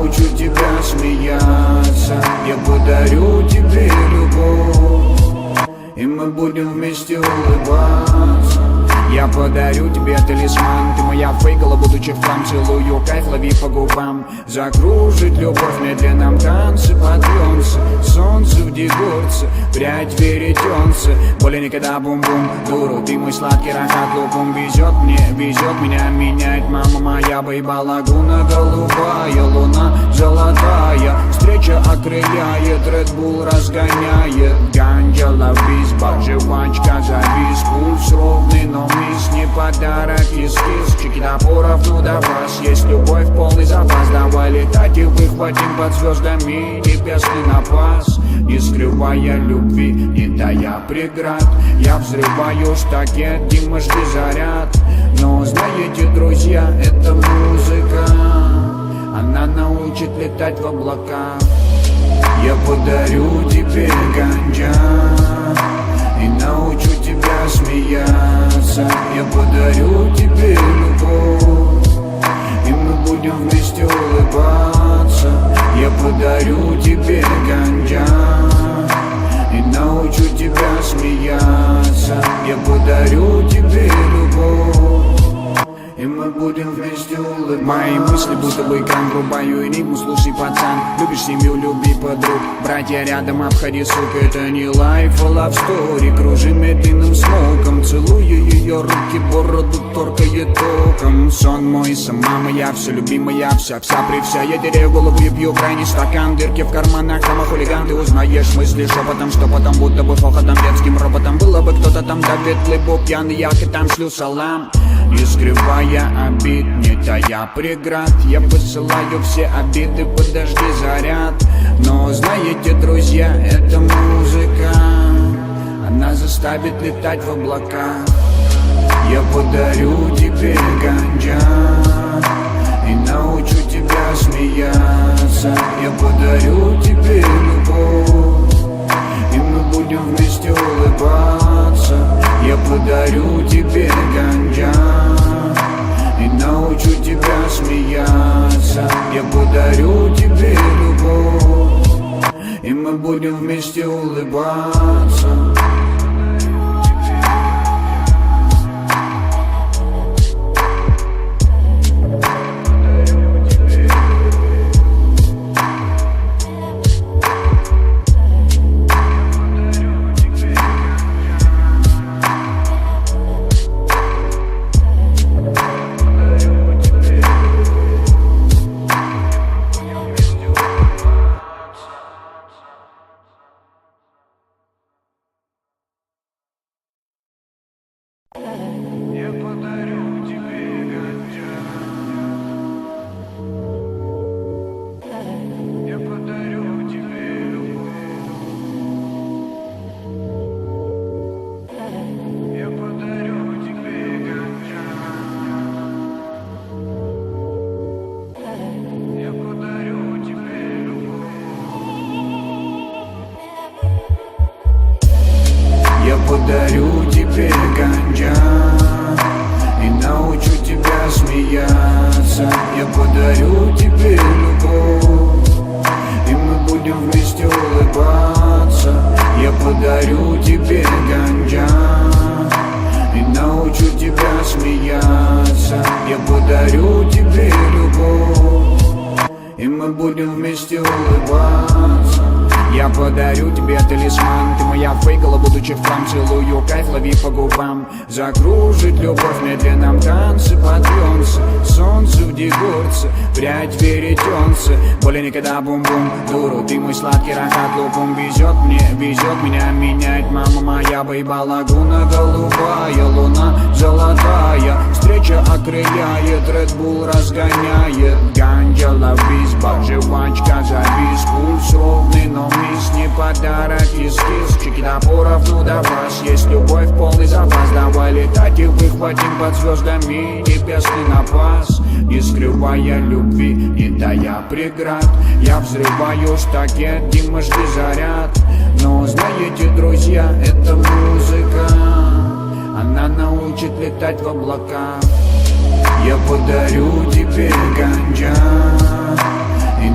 научу тебя смеяться. Я подарю тебе любовь, и мы будем вместе улыбаться. Я подарю тебе талисман, ты моя фейкала, будучи в хлам. Целую кайф, лови по губам. Закружит любовь в медленном танце, подъемся. Солнце в дегорце, прядь веретенце. Более никогда бум-бум, дуру, ты мой сладкий рахат лукум. Везет меня, меняет мама моя. Бейба лагуна, голубая луна, золотая. Встреча окрыляет, Red Bull разгоняет. Ганджа, ловись, жвачка, завис. Пульс ровный, но мисс не подарок, кис-кис. Чеки топоров, ну до вас есть любовь, полный запас. Давай летать и выхватим под звездами небесный напас. Не скрывая любви, не тая преград, я взрываю штакет, димашки заряд. Но знаете, друзья, это музыка, она научит летать в облаках. Я подарю тебе ганджа и научу тебя смеяться. Я подарю тебе любовь, и мы будем вместе улыбаться. Я подарю тебе ганджа и научу тебя смеяться. Я подарю тебе любовь, и мы будем вместе улыбаться. Мои мысли будто бы экран, врубаю энигму. Слушай, пацан, любишь семью, люби подруг. Братья рядом, обходи, сука, это не лайф, а love story. Кружим медленным смоком, целую ее руки, бороду торкает током. Сон мой, сама моя, все любимая, вся при вся. Я теряю голову и пью крайний стакан. Дырки в карманах, там хулиган. Ты узнаешь мысли шепотом, что потом будто бы хохотом, детским роботом. Было бы кто-то там, да ветлый боб пьяный, я и там шлю салам. Не скрывая обид, не тая преград, я посылаю все обиды, подожди заряд. Но знаете, друзья, эта музыка, она заставит летать в облака. Я подарю тебе ганджа и научу тебя смеяться. Я подарю тебе любовь, и мы будем вместе улыбаться. Я подарю тебе ганджа и научу тебя смеяться. Я подарю тебе любовь, и мы будем вместе улыбаться. Я подарю тебе ганджа, я подарю тебе любовь, я подарю тебе ганджа, я подарю тебе любовь, я подарю тебе ганджа и научу тебя смеяться. Я подарю тебе любовь, и мы будем вместе улыбаться. Я подарю тебе ганджа и научу тебя смеяться. Я подарю тебе любовь, и мы будем вместе улыбаться. Я подарю тебе талисман, ты моя фейкала, будучи в хлам. Целую кайф, лови по губам. Закружит любовь в медленном танце, подъемся. Солнце в дегорце, прядь веретенце. Более никогда бум-бум, дуру, ты мой сладкий рахат лукум. Везет меня, меняет мама моя. Бейба лагуна, голубая луна, золотая. Встреча окрыляет, Red Bull разгоняет. Ганджа, ловись, жвачка, завис. Пульс ровный, но мисс не подарок, кис-кис. Чеки топоров, ну до вас есть любовь, полный запас. Давай летать и выхватим под звездами небесный напас. Не скрывая любви, не тая преград, я взрываю штакет, димашки заряд. Но знаете, друзья, эта музыка, она научит летать в облаках. Я подарю тебе ганджа и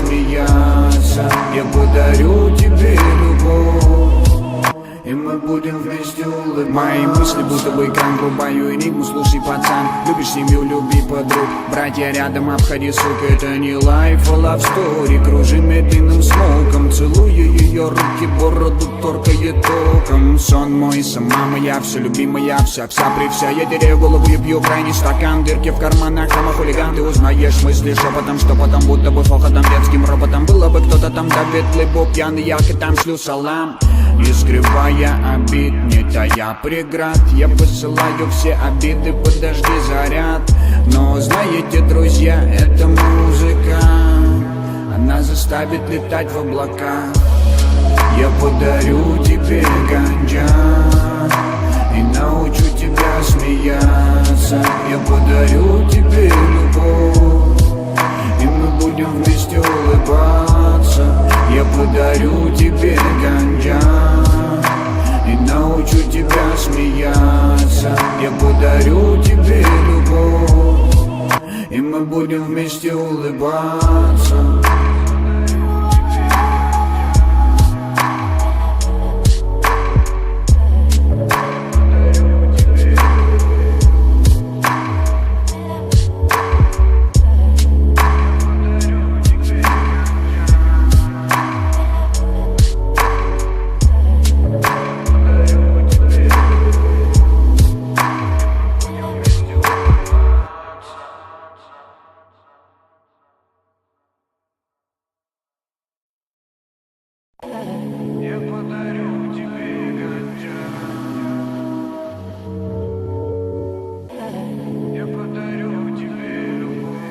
смеяться. Я подарю тебе любовь, и мы будем вместе улыбаться. Мои мысли будто бы экран, врубаю энигму. Слушай, пацан, любишь семью, люби подруг. Братья рядом, обходи, сука, это не лайф, а love story. Кружи медленным смоком, целую ее руки, бороду торкает током. Сон мой, сама моя, все любимая, вся при вся. Я теряю голову и пью крайний стакан. Дырки в карманах, хама хулиган. Ты узнаешь мысли шепотом, что потом будто бы хохотом, детским ропотом. Было бы кто-то там, Давид, либо пьяный, я к там шлю салам. Не скрывая обид, не тая преград, я посылаю все обиды, подожди заряд. Но знаете, друзья, эта музыка, она заставит летать в облака. Я подарю тебе ганджа и научу тебя смеяться. Я подарю тебе любовь, и мы будем вместе улыбаться. Я подарю тебе ганджа и научу тебя смеяться. Я подарю тебе любовь, и мы будем вместе улыбаться. Я подарю тебе ганджа, я подарю тебе любовь,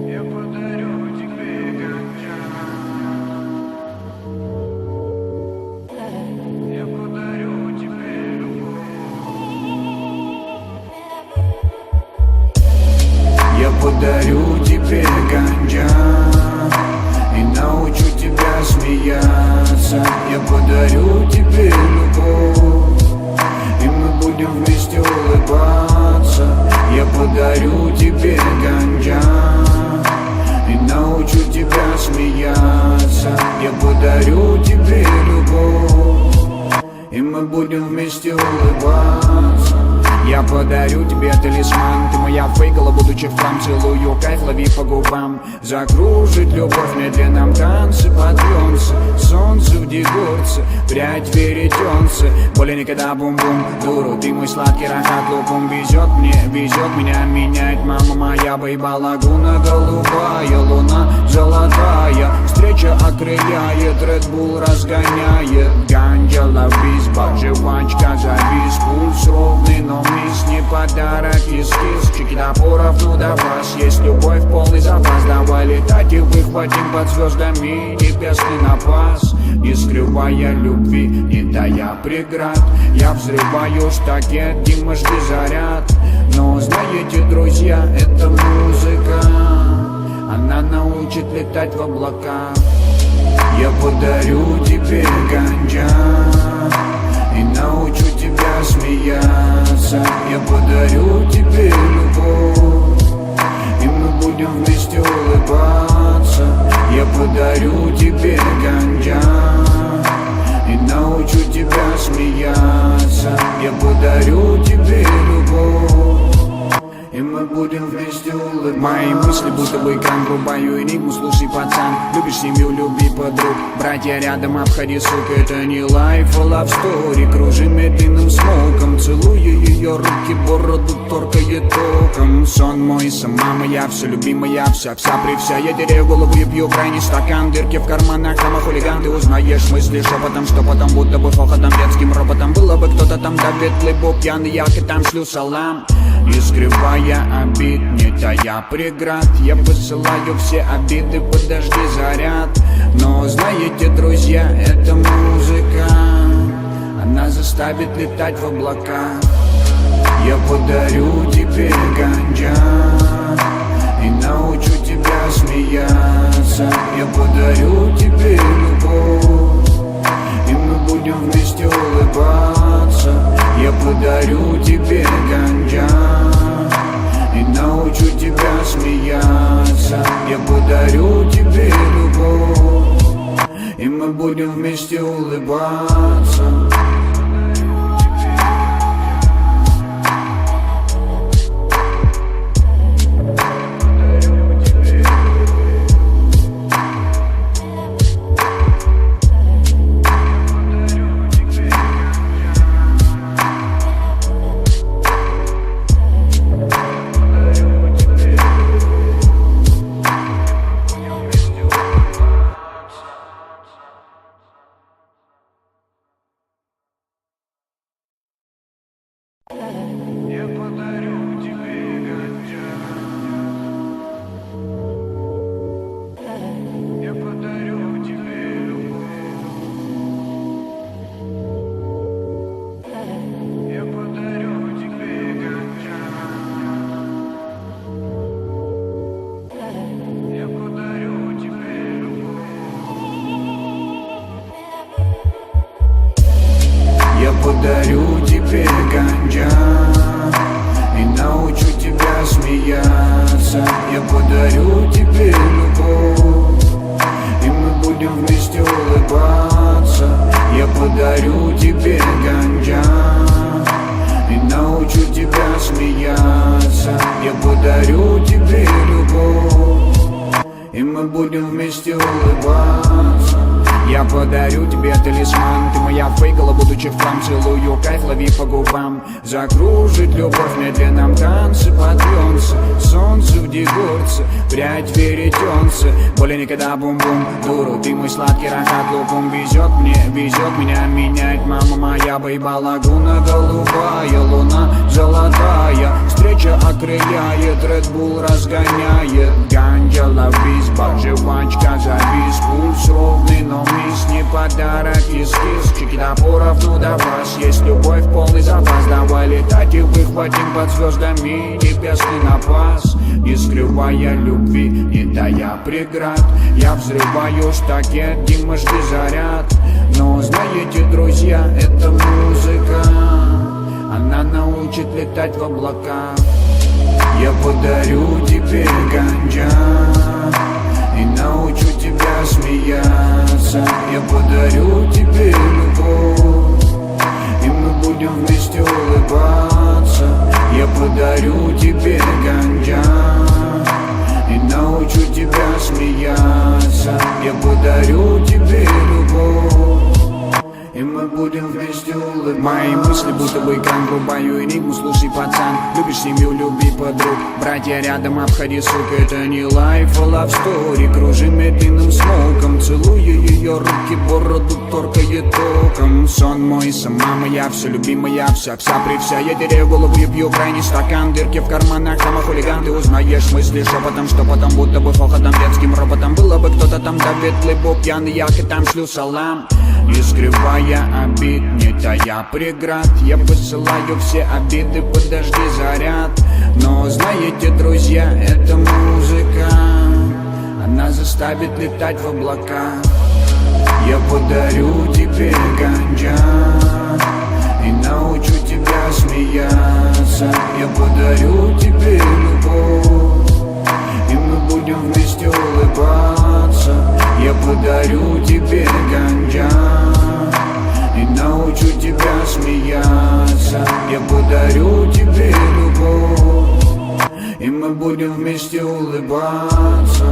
я подарю тебе ганджа, я подарю тебе любовь, я подарю тебе ганджа и научу тебя смеяться. Я подарю тебе любовь, и мы будем вместе улыбаться. Я подарю тебе ганджа и научу тебя смеяться. Я подарю тебе любовь, и мы будем вместе улыбаться. Я подарю тебе талисман, ты моя фейкала, будучи в храм. Целую кайф, лови по губам. Закружит любовь в медленном танце, подъемся. Солнце в дегорце, прядь веретенце. Более никогда бум-бум, дуру, ты мой сладкий рахат лукум. Везет меня менять мама моя. Бейба лагуна, голубая луна, золотая. Встреча окрыляет, Red Bull разгоняет. Ганджа, лавизба, жвачка, завис. Пульс ровный, но мисс не подарок, эскиз. Чеки напоров, ну до вас есть любовь, полный запас. Давай летать и выхватим под звездами небесный напас. Не скрывая любви, не тая преград, я взрываю штакет, Дима, жди заряд. Но знаете, друзья, эта музыка, она научит летать в облака. Я подарю тебе ганджа и научу тебя смеяться. Я подарю тебе любовь, и мы будем вместе улыбаться. Я подарю тебе ганджа и научу тебя смеяться. Я подарю тебе любовь, и мы будем вместе улыбаться. Мои мысли будто бы экран, врубаю энигму. Слушай, пацан, любишь семью, люби подруг. Братья рядом, обходи, сука, это не лайф, а love story. Кружи медленным смоком, целую ее руки, бороду торкает током. Сон мой, сама моя, все любимая, вся при вся. Я теряю голову и пью крайний стакан. Дырки в карманах, хама хулиган. Ты узнаешь мысли шепотом, что потом будто бы хохотом, детским ропотом. Было бы кто-то там, Давид, либо пьяный, я к там шлю салам. Не скрывая обид, не тая преград, я посылаю все обиды, подожди заряд. Но знаете, друзья, эта музыка, она заставит летать в облака. Я подарю тебе ганджа и научу тебя смеяться. Я подарю тебе любовь, и мы будем вместе улыбаться. Я подарю тебе ганджа и научу тебя будем вместе улыбаться. Я подарю тебе гanja. Я подарю тебе любовь. Я подарю тебе гanja. Я подарю тебе любовь. Я подарю тебе гanja и научу тебя смеяться. Я подарю тебе любовь, и мы будем вместе улыбаться. Я подарю тебе гanja и научу тебя смеяться. Я подарю тебе любовь, и мы будем вместе улыбаться. Я подарю тебе талисман, ты моя фейкала, будучи в план. Целую кайф, лови по губам. Закружит любовь в медленном танце, подъемся. Солнце в дегурце, прядь веретенце. Более никогда бум-бум, дуру, ты мой сладкий рахат лукум. Везет меня менять, мама моя, бейба лагуна. Голубая луна, золотая, встреча окрыляет, Red Bull разгоняет. Ганджа, ловись, жвачка, завис, пульс ровный, но мисс не подарок, кис-кис. Чики топоров, ну до вас есть любовь, полный запас. Давай летать и выхватим под звездами небесный напас. Не скрывая любви, не тая преград, я взрываю штакет, Дима, жди заряд. Но знаете, друзья, эта музыка, она научит летать в облаках. Я подарю тебе гanja и научу тебя смеяться. Я подарю тебе любовь, и мы будем вместе улыбаться. Я подарю тебе гanja и научу тебя смеяться. Я подарю тебе любовь, и мы будем вместе улыбаться. Мои мысли будто бы экран, врубаю энигму. Слушай, пацан, любишь семью, люби подруг. Братья рядом, обходи, сука, это не лайф, а love story. Кружим медленным смоком, целую ее руки, бороду торкает током. Сон мой, сама моя, все любимая, вся при вся. Я теряю голову и пью крайний стакан. Дырки в карманах, там хулиган. Ты узнаешь мысли шепотом, что потом будто бы хохотом, детским роботом. Было бы кто-то там, да ветлый бог пьяный, я к там шлю салам. Не скрывая обид, не тая преград, я посылаю все обиды, подожди заряд. Но знаете, друзья, эта музыка, она заставит летать в облака. Я подарю тебе гanja и научу тебя смеяться. Я подарю тебе любовь, и мы будем вместе улыбаться. Я подарю тебе гanja и научу тебя смеяться. Я подарю тебе любовь, и мы будем вместе улыбаться.